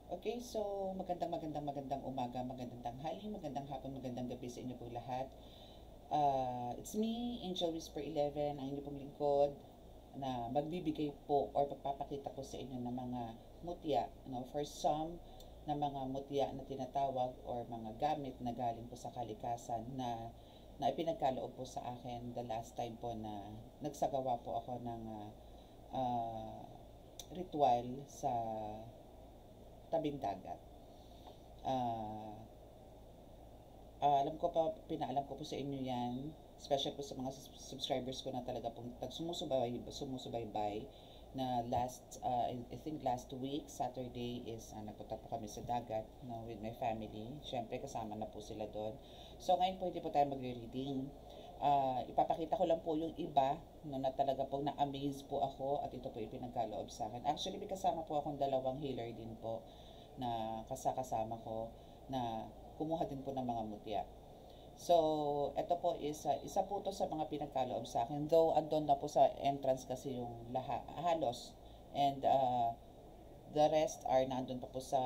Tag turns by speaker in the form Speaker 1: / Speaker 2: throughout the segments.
Speaker 1: Okay, so magandang umaga, magandang tanghali, magandang hapon, magandang gabi sa inyo po lahat. It's me, Angel Whisper 11, ang inyong pong lingkod na magbibigay po or magpapakita po sa inyo ng mga mutya, for some na mga mutya na tinatawag or mga gamit na galing po sa kalikasan na ipinagkaloob po sa akin the last time po na nagsagawa po ako ng uh, ritual sa tabing dagat. Uh, Alam ko pa, pinaalam ko po sa inyo yan, special po sa mga subscribers ko na talaga pong sumusubaybay na I think last week, Saturday is nagpunta po kami sa dagat with my family. Siyempre, kasama na po sila doon. So, ngayon po hindi po tayo magre-reading. Ipapakita ko lang po yung iba na talaga pong na-amaze po ako at ito po ipinagkaloob sa akin. Actually, may kasama po akong dalawang healer din po na kasama ko na kumuha din po ng mga mutya. So, ito po is isa po to sa mga pinagkaloob sa akin. Though, andon na po sa entrance kasi yung halos. And the rest are nandun pa po sa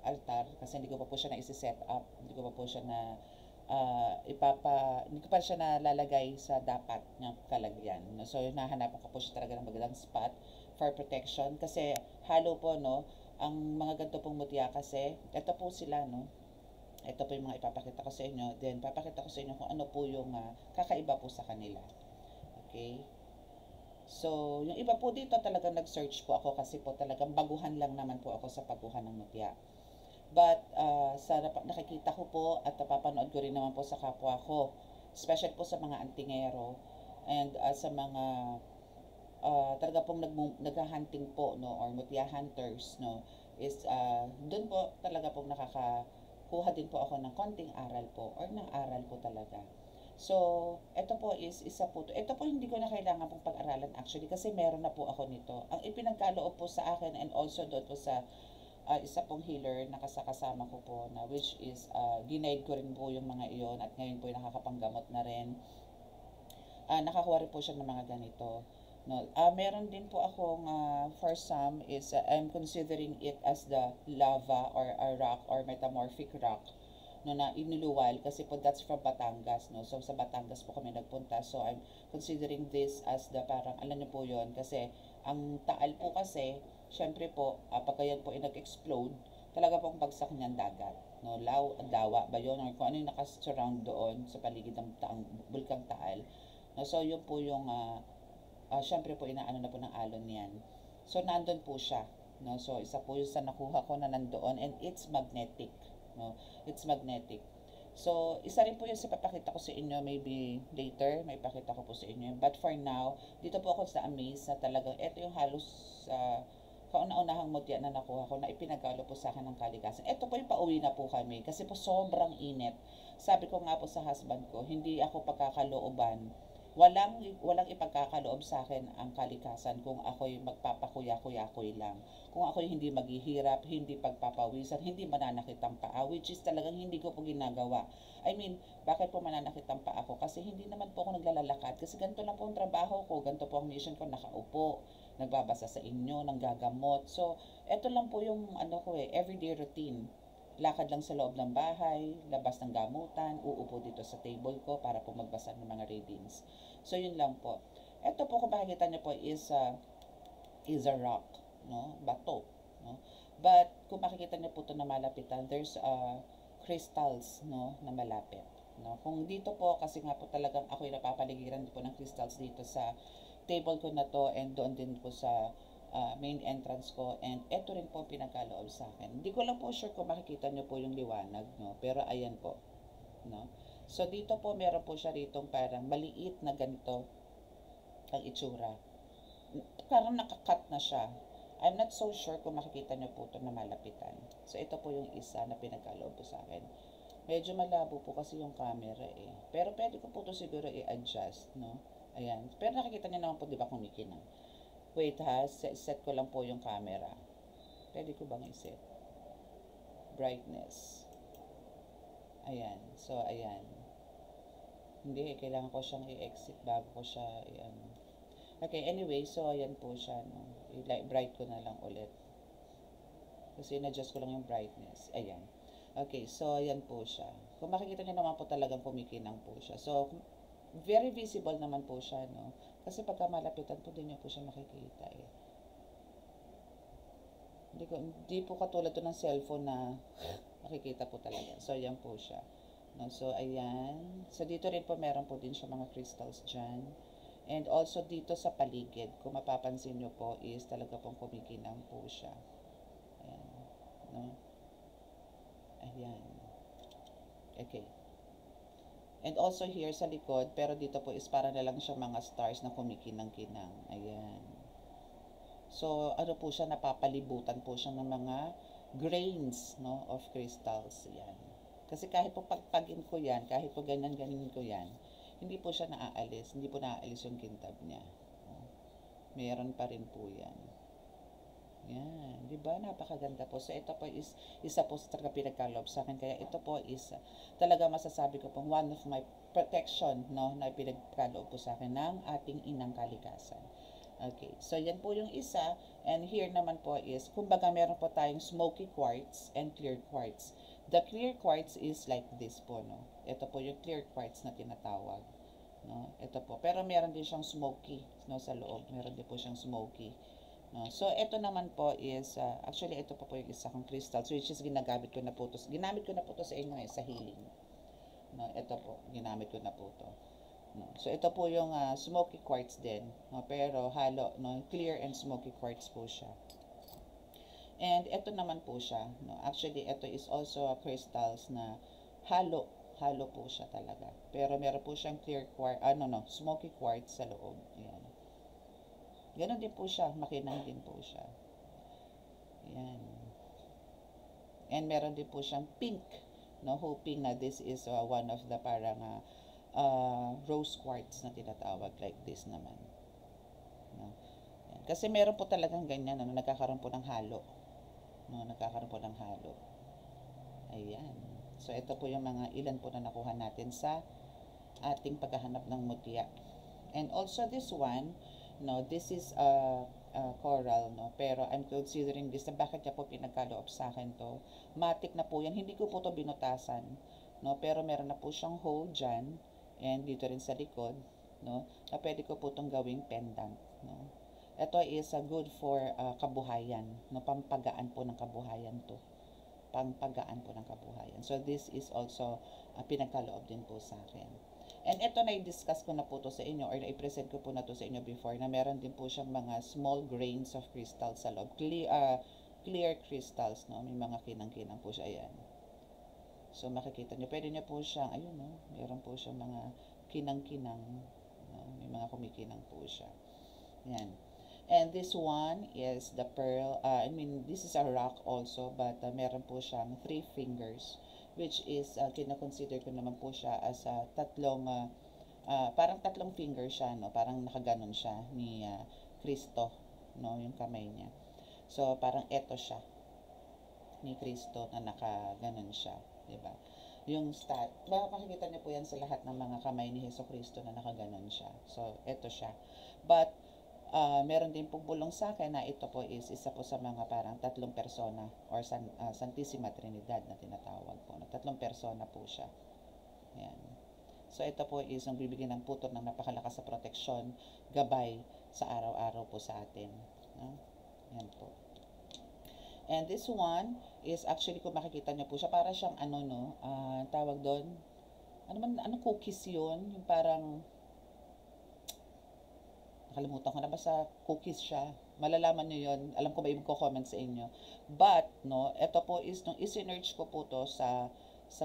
Speaker 1: altar kasi hindi ko pa po siya na isi-set up. Hindi ko pa po siya na hindi ko pa siya nalalagay sa dapat niyang kalagyan. So, nahanapan ko po siya talaga ng magandang spot for protection kasi halo po, no, ang mga ganito pong mutya kasi, ito po sila, no, ito po yung mga ipapakita ko sa inyo. Then, papakita ko sa inyo kung ano po yung kakaiba po sa kanila. Okay? So, yung iba po dito talagang nag-search po ako kasi po talagang baguhan lang naman po ako sa pagkuha ng mutya. But, sa nakikita ko po at napapanood ko rin naman po sa kapwa ko, special po sa mga antingero and sa mga talaga pong naghahunting po, no, or mutya hunters, no, is doon po talaga pong nakakakuha din po ako ng konting aral po or ng aral po talaga. So, ito po is isa po. Ito po hindi ko na kailangan pong pag-aralan actually kasi meron na po ako nito. Ang ipinagkaloob po sa akin and also doon po sa isa pong healer na kasama ko po na which is ginaid ko rin po yung mga iyon at ngayon po yung nakakapanggamot na rin. Nakakuha rin po siya ng mga ganito. No, meron din po akong for some is I'm considering it as the lava or a rock or metamorphic rock no na inuluwal kasi po that's from Batangas, no. So sa Batangas po kami nagpunta. So I'm considering this as the parang alam niyo po 'yon kasi ang Taal po kasi syempre po pagka yan po ay nag-explode talaga pong bagsak niyan dagat, no. Dawa ba 'yon or kung ano yung naka-surround doon sa paligid ng bulkang Taal. No, so yun po yung syempre po inaano na po ng alon yan. So nandun po siya. No? So isa po yung sa nakuha ko na nandoon and it's magnetic. No? It's magnetic. So isa rin po yung sa papakita ko sa inyo maybe later may pakita ko po sa inyo. But for now, dito po ako sa amaze na talagang ito yung halos kauna-unahang mutya na nakuha ko na ipinagalo po sa akin ng kalikasan. Ito po yung pauwi na po kami kasi po sobrang init. Sabi ko nga po sa husband ko, hindi ako pagkakalooban walang ipagkakaloob sa akin ang kalikasan kung ako'y magpapakuya-kuya-kuy lang. Kung ako'y hindi maghihirap, hindi pagpapawisan, hindi mananakit ang paa, which is talagang hindi ko po ginagawa. I mean, bakit po mananakit ang paa ko? Kasi hindi naman po ako naglalakad. Kasi ganito lang po ang trabaho ko, ganito po ang mission ko, nakaupo, nagbabasa sa inyo, nanggagamot. So, eto lang po yung ano ko everyday routine. Lakad lang sa loob ng bahay, labas ng gamutan, uupo dito sa table ko para po magbasa ng mga readings. So, yun lang po. Ito po kung makikita niyo po is a rock, no? Bato, no? But kung makikita niyo po ito na malapitan, there's crystals, no, na malapit. No? Kung dito po, kasi nga po talagang ako'y napapaligiran po ng crystals dito sa table ko na to and doon din po sa main entrance ko and eto rin po pinagkaloob sa akin. Hindi ko lang po sure kung makikita nyo po yung liwanag, no? Pero ayan po, no? So dito po meron po siya ritong parang maliit na ganito ang itsura. Parang nakakat na siya. I'm not so sure kung makikita nyo po ito na malapitan. So ito po yung isa na pinagkaloob po sa akin. Medyo malabo po kasi yung camera eh. Pero pwede ko po ito siguro i-adjust, no? Ayan. Pero nakikita niyo naman po, di ba, kumikinang. Wait ha, set ko lang po yung camera. Pwede ko bang i-set? Brightness. Ayan. So, ayan. Hindi, kailangan ko siyang i-exit bago ko siya i-ano. Okay, anyway, so ayan po siya. No? I-bright ko na lang ulit. Kasi na-adjust ko lang yung brightness. Ayan. Okay, so ayan po siya. Kung makikita niyo naman po talagang kumikinang po siya. So, very visible naman po siya, no? Kasi pagka malapitan po, din niyo po siya makikita eh. Hindi po katulad to ng cellphone na makikita po talaga. So, ayan po siya. No, so, ayan. So, dito rin po meron po din siya mga crystals dyan. And also dito sa paligid, kung mapapansin nyo po, is talaga pong kumikinang po siya. Ayan. No? Ayan. Okay. And also here sa likod, pero dito po is para na lang siya mga stars na kumikinang-kinang. Ayan. So, ano po siya, napapalibutan po siya ng mga grains, no, of crystals. Ayan. Kasi kahit po pagpagin ko yan, kahit po ganyan-ganin ko yan, hindi po siya naaalis. Hindi po naaalis yung kintab niya. Meron pa rin po yan. Yan, 'di ba? Napakaganda po. So ito po is isa po sa talaga pinagkaloob sa akin. Kaya ito po is talaga masasabi ko pong one of my protection, no, na pinagkaloob po sa akin ng ating inang kalikasan. Okay, so yan po yung isa. And here naman po is, kumbaga meron po tayong smoky quartz and clear quartz. The clear quartz is like this po, no. Ito po yung clear quartz na tinatawag, no. Ito po. Pero meron din siyang smoky, no, sa loob. Meron din po siyang smoky. No? So, ito naman po is, actually, ito pa po yung isa kong crystals, which is ginamit ko na po to sa inyo sa healing. No? Ito po, ginamit ko na po to. No? So, ito po yung smoky quartz din. No? Pero halo, no? Clear and smoky quartz po siya. And ito naman po siya. No? Actually, ito is also crystals na halo po siya talaga. Pero meron po siyang clear quartz, smoky quartz sa loob. Ayan. Ganon din po siya, makinang din po siya. Ayan. And meron din po siyang pink, no, hoping na this is one of the parang rose quartz na tinatawag, like this naman. No? Ayan. Kasi meron po talagang ganyan, no, nagkakaroon po ng halo. No, nagkakaroon po ng halo. Ayan. So, ito po yung mga ilan po na nakuha natin sa ating paghahanap ng mutya. And also this one, no, this is coral, no, pero I'm considering this na bakit niya po pinagkaloob sa akin to. Matik na po yan, hindi ko po to binutasan, no, pero meron na po siyang hole dyan, and dito rin sa likod, no, na pwede ko po itong gawing pendant, no. Ito is good for kabuhayan, no, pampagaan po ng kabuhayan to. Pampagaan po ng kabuhayan. So this is also pinagkaloob din po sa akin. And ito na i-discuss ko na po to sa inyo or na-present ko po na to sa inyo before na meron din po siyang mga small grains of crystal sa loob. Clear crystals, no? May mga kinang-kinang po siya. Ayan. So makikita nyo. Pwede nyo po siyang, ayun, no? Meron po siyang mga kinang-kinang. No? May mga kumikinang po siya. Ayan. And this one is the pearl. This is a rock also, but meron po siyang 3 fingers, which is kina-consider ko naman po siya as parang tatlong finger siya, no? Parang nakaganon siya ni Kristo, no? Yung kamay niya. So, parang eto siya ni Kristo na nakaganon siya, di ba? Yung makikita niyo po yan sa lahat ng mga kamay ni Hesus Kristo na nakaganon siya. So, eto siya. But, meron din pong bulong sa akin na ito po is isa po sa mga parang tatlong persona or Santissima Trinidad na tinatawag po. Tatlong persona po siya. Ayan. So ito po is ang bibigyan ng putol ng napakalakas sa proteksyon, gabay sa araw-araw po sa atin. No? Ayan po. And this one is actually kung makikita niyo po siya, para siyang tawag doon, cookies yun? Yung parang nakalimutan ko na, basta cookies siya. Malalaman nyo yun. Alam ko ba i-comment sa inyo. But, no, ito po is, nung isinerch ko po to sa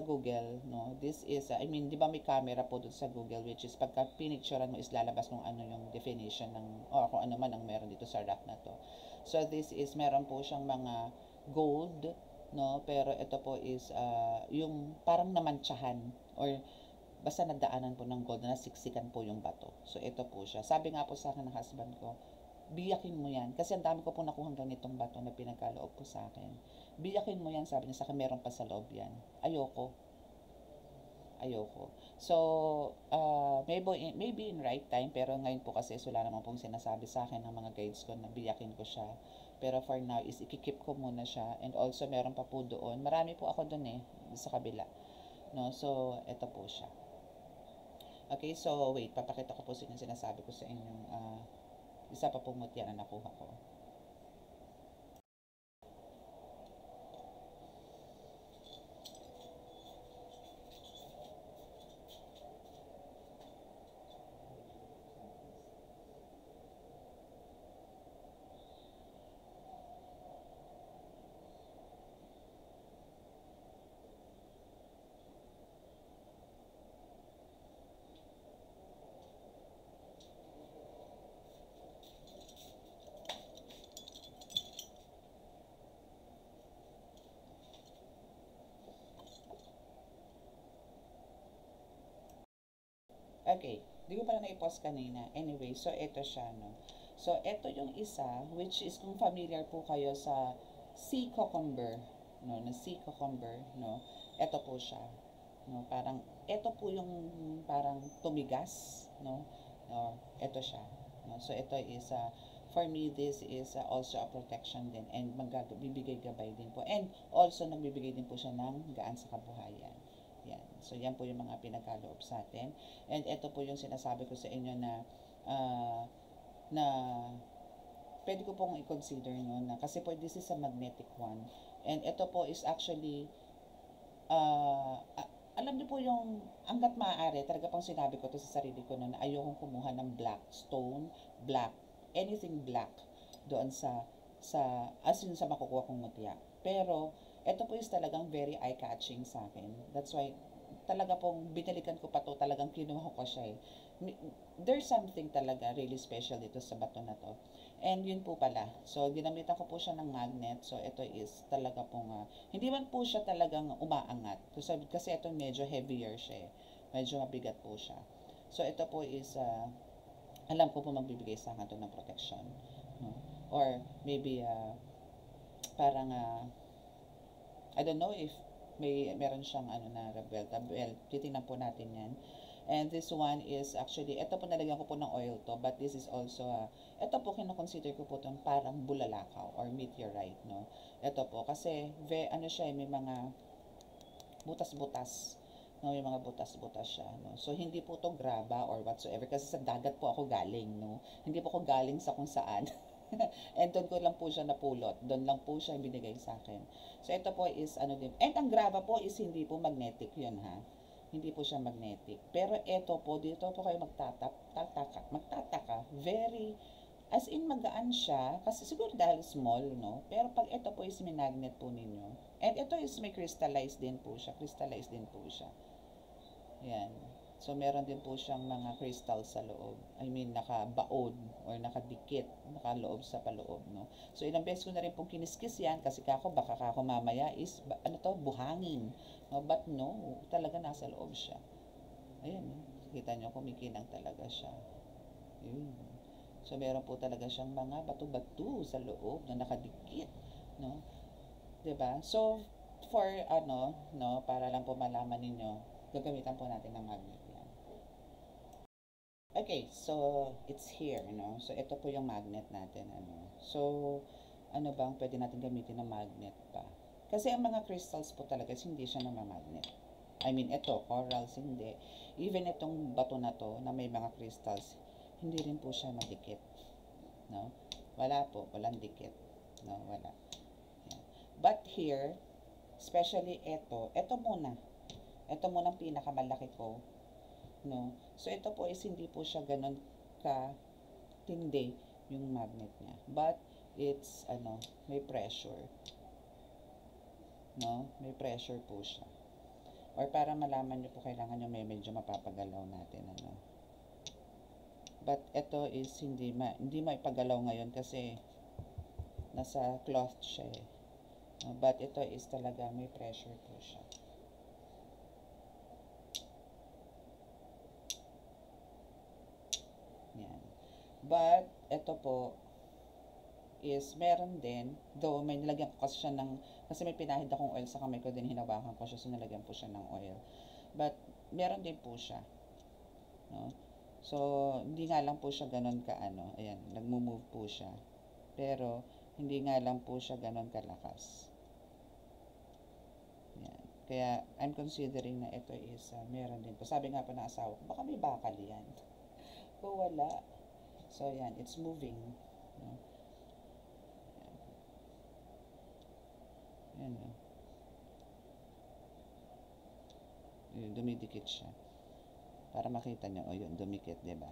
Speaker 1: Google, no, this is, di ba may camera po doon sa Google, which is pagka pinicturean mo is lalabas kung ano yung definition ng, o kung ano man ang meron dito sa rock na to. So, this is, meron po siyang mga gold, no, pero ito po is, yung parang namantsahan, or basta nadaanan po ng gold na nasiksikan po yung bato. So, ito po siya. Sabi nga po sa akin ng husband ko, biyakin mo yan. Kasi ang dami ko po nakuhang ganitong bato na pinagkaloob po sa akin. Biyakin mo yan, sabi niya sa akin, meron pa sa loob yan. Ayoko. So, maybe in right time, pero ngayon po kasi wala naman pong sinasabi sa akin ng mga guides ko na biyakin ko siya. Pero for now is ikikip ko muna siya. And also meron pa po doon. Marami po ako doon eh, sa kabila. No? So, ito po siya. Okay, so wait, papakita ko po sa inyo sinasabi ko sa inyong isa pa pong mutya na nakuha ko. Okay, di ko pala na-post kanina. Anyway, so ito siya, no? So, ito yung isa, which is kung familiar po kayo sa sea cucumber, no? Na sea cucumber, no? Ito po siya, no? Parang, ito po yung parang tumigas, no? No, ito siya, no? So, ito is, for me, this is also a protection din and magbibigay gabay din po. And also, nagbibigay din po siya ng gaan sa kabuhayan. Yan. So, yan po yung mga pinagkaloob sa atin. And ito po yung sinasabi ko sa inyo na na pwede ko pong i-consider no, na kasi po this is a magnetic one. And ito po is actually alam niyo po yung hanggat maaari, talaga pong sinabi ko to sa sarili ko no, na ayokong kumuha ng black stone, black, anything black doon as in sa makukuha kong mutya. Pero ito po is talagang very eye-catching sa akin. That's why, talaga pong binalikan ko pa to, talagang kinuha ko siya eh. There's something talaga really special dito sa bato na to. And yun po pala. So, ginamitan ko po siya ng magnet. So, ito is talaga pong, hindi man po siya talagang umaangat. Kasi ito medyo heavier siya eh. Medyo mabigat po siya. So, ito po is, alam ko po magbibigay sa akin ng protection. No? Or maybe, parang, I don't know if meron siyang na belt. Titingnan po natin yan. And this one is actually, ito po nalagyan ko po ng oil to, but this is also, ito po kinoconsider ko po itong parang bulalakaw or meteorite, no? Ito po, kasi, ano siya, may mga butas-butas, no? May mga butas-butas siya, no? So, hindi po to graba or whatsoever, kasi sa dagat po ako galing, no? Hindi po ako galing sa kung saan. And doon ko lang po siya napulot. Doon lang po siya binigay sa akin. So, ito po is ano din. And ang graba po is hindi po magnetic yun ha. Hindi po siya magnetic. Pero ito po, dito po kayo magtataka. Very, as in magaan siya. Kasi siguro dahil small, no? Pero pag ito po is may magnet po ninyo. And ito is may crystallized din po siya. Crystallized din po siya. Yan. So, meron din po siyang mga crystal sa loob. I mean, nakabaon or nakadikit, nakaloob sa paloob, no? So, ilang beses ko na rin pong kiniskis yan kasi baka kako mamaya is, buhangin. No? But no, talaga nasa loob siya. Ayan, no? Kita nyo, kumikinang talaga siya. Yun. So, meron po talaga siyang mga bato-bato sa loob na nakadikit, no? 'Di ba? So, for no, para lang po malaman ninyo, gagamitan po natin ng magnet. Okay, so it's here, no? So ito po yung magnet natin, ano. So ano bang pwede natin gamitin ng magnet pa? Kasi ang mga crystals po talaga hindi siya magnet. I mean, ito, corals hindi. Even itong bato na to na may mga crystals, hindi rin po siya madikit, no? Wala po, walang dikit, no? Wala. Yan. But here, especially ito muna. Ito muna ang pinakamalaki ko, no? So, ito po is hindi po siya ganun ka-tindi yung magnet niya. But, it's, may pressure. No? May pressure po siya. Or para malaman nyo po, kailangan nyo medyo mapapagalaw natin, But, ito is hindi maipagalaw ngayon kasi nasa cloth siya eh. But, ito is talaga may pressure po siya. But, ito po, is meron din, though may nilagyan ko kasi siya kasi may pinahid akong oil sa kamay ko din, hinawakan ko siya, so nilagyan po siya ng oil. But, meron din po siya. No? So, hindi nga lang po siya ganun ayan, nagmo-move po siya. Pero, Hindi nga lang po siya ganon kalakas. Yan. Kaya, I'm considering na ito is, meron din po. Sabi nga po ng asawa ko, baka may bakal yan. Kung wala. So, yan. It's moving. No? Yan. Yan. Yun, dumidikit siya. Para makita nyo, yun, dumikit, diba?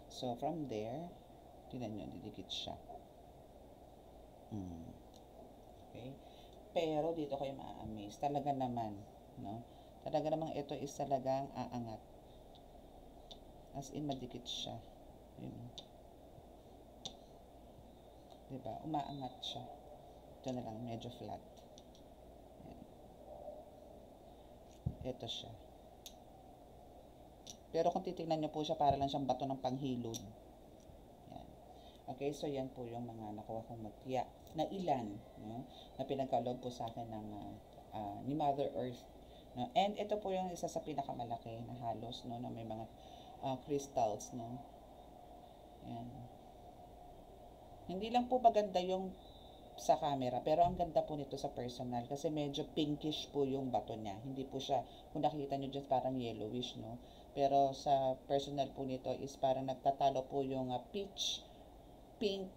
Speaker 1: So, from there, tingnan nyo, didikit siya. Okay? Pero, dito kayo ma-amaze. Talaga naman, no? Talaga naman ito is talagang aangat. As in, madikit siya. Yun. Diba? Umaangat siya. Ito na lang, medyo flat. Yan. Ito siya. Pero kung titignan nyo po siya, para lang siyang bato ng panghilod. Yan. Okay, so yan po yung mga nakuha kong mutya. Na ilan, no? Na pinagkaloob po sa akin ng ni Mother Earth. No? And ito po yung isa sa pinakamalaki na halos, no? Na may mga crystals, no? Yan. Hindi lang po maganda yung sa camera, pero ang ganda po nito sa personal kasi medyo pinkish po yung bato niya. Hindi po siya, kung nakikita nyo dyan, parang yellowish, no? Pero sa personal po nito is parang nagtatalo po yung peach, pink,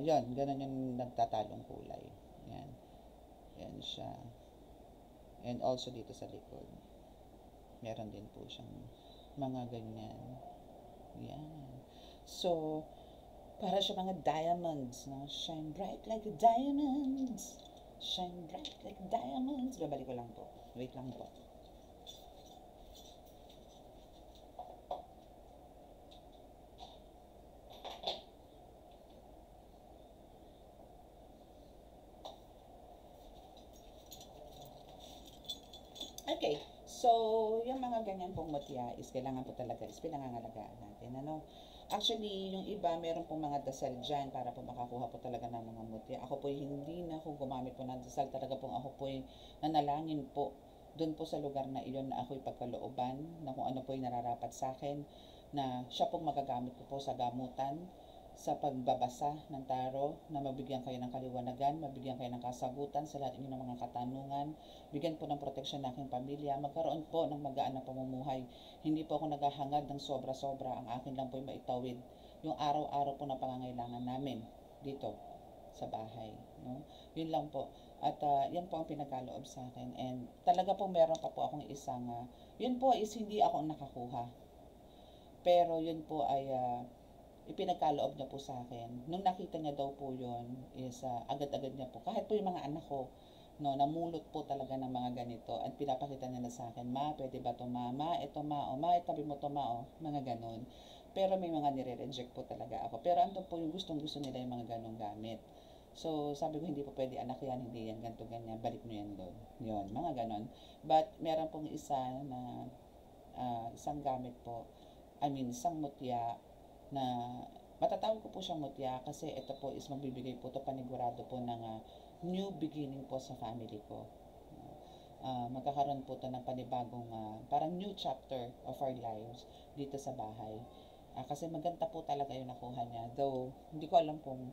Speaker 1: yon, ganun yung nagtatalong kulay. Yan. Yan siya. And also dito sa likod. Meron din po siyang mga ganyan. Yan. So, para siya mga diamonds, no? Shine bright like diamonds. Shine bright like diamonds. Babalik ko lang po. Wait lang po. Okay. So, yung mga ganyan pong mutya is kailangan po talaga is pinangangalagaan natin. Ano? Actually, yung iba, meron pong mga dasal dyan para po makakuha po talaga ng mga mutya. Ako po hindi na ako gumamit po ng dasal. Talaga pong ako po nanalangin po doon po sa lugar na iyon na ako'y pagkalooban na kung ano po yung nararapat sa akin na siya pong magagamit ko po sa gamutan, sa pagbabasa ng taro, na mabigyan kayo ng kaliwanagan, mabigyan kayo ng kasagutan sa lahat ng mga katanungan, bigyan po ng proteksyon ng aking pamilya, magkaroon po ng magaan na pamumuhay. Hindi po ako naghahangad ng sobra-sobra, ang akin lang po ay maitawid yung araw-araw po na pangangailangan namin dito sa bahay. No? Yun lang po. At yan po ang pinagkaloob sa akin. And talaga po meron pa po akong isang, yun po is hindi ako nakakuha. Pero yun po ay ipinagkaloob niya po sa akin. Nung nakita niya daw po yun, is agad-agad niya po, kahit po yung mga anak ko, no, namulot po talaga ng mga ganito, at pinapakita niya na sa akin, ma, pwede ba ito ma, ito ma, o ma, itabi mo ito ma, o, mga ganon. Pero may mga nire-reject po talaga ako. Pero andun po yung gustong-gusto nila yung mga ganong gamit. So, sabi ko, hindi po pwede, anak yan, hindi yan, ganito, ganyan, balik mo yan doon. Yun, mga ganon. But, meron pong isa na, isang gamit po, isang mutya, na matatawag ko po siyang mutya kasi ito po is magbibigay po ito panigurado po ng new beginning po sa family ko. Magkakaroon po ito ng panibagong parang new chapter of our lives dito sa bahay. Kasi maganda po talaga yung nakuha niya. Though, hindi ko alam kung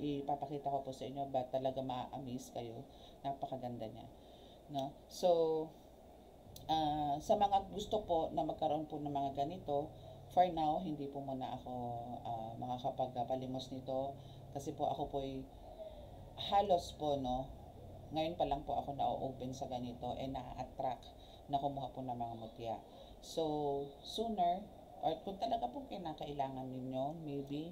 Speaker 1: ipapakita ko po sa inyo but talaga ma-amaze kayo. Napakaganda niya. No? So, sa mga gusto po na magkaroon po ng mga ganito, for now, hindi po muna ako makakapagpalimos nito kasi po ako po ay halos po, no, ngayon pa lang po ako na-open sa ganito and na-attract na kumuha po ng mga mutya. So, sooner, or kung talaga po kinakailangan ninyo, maybe,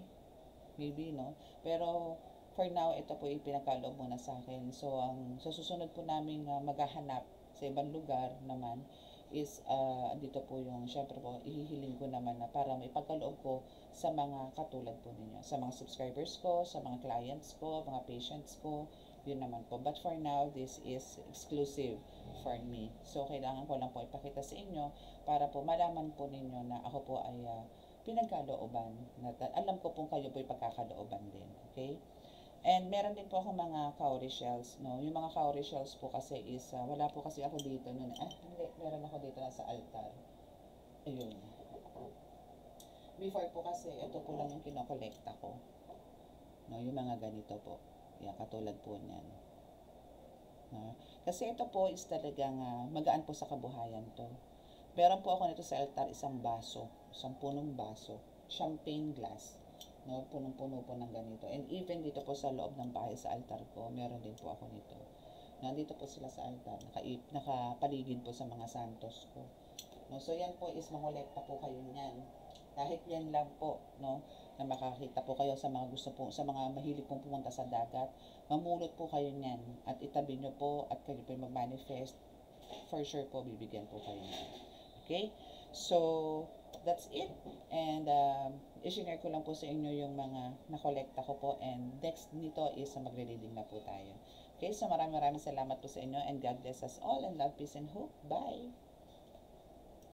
Speaker 1: no, pero for now, ito po yung pinagkaloob muna sa akin. So, sa susunod po namin maghahanap sa ibang lugar naman, is dito po yung syempre po ihihiling ko naman na para may pagkaloob ko sa mga katulad po ninyo, sa mga subscribers ko, sa mga clients ko, mga patients ko, yun naman po. But for now, this is exclusive for me. So, kailangan ko lang po ipakita sa inyo para po malaman po ninyo na ako po ay pinagkalooban. Alam ko po kayo po ay pagkakalooban din. Okay? And meron din po ako mga cowrie shells, no? Yung mga cowrie shells po kasi is, wala po kasi ako dito nun. Hindi, meron ako dito na sa altar. Ayun. Before po kasi, ito po lang yung kinokolekta ko. No, yung mga ganito po. Yan, katulad po niyan. No? Kasi ito po is talagang magaan po sa kabuhayan to. Meron po ako nito sa altar, isang baso, isang punong baso, champagne glass. No, punong-puno po ng ganito. And even dito po sa loob ng bahay sa altar ko, meron din po ako nito. Nandito po sila sa altar, nakapaligid po sa mga santos ko. No, so yan po is mangolekta po kayo niyan. Kahit yan lang po, no, na makakita po kayo sa mga gusto po, sa mga mahilig pong pumunta sa dagat, mamulot po kayo niyan at itabi nyo po at kayo po mag-manifest. For sure po, bibigyan po kayo niyan. Okay? So, that's it. And i-share ko lang po sa inyo yung mga nakolekta ko po. And next nito is magre-reading na po tayo. Okay, so maraming salamat po sa inyo and God bless us all and love, peace, and hope. Bye!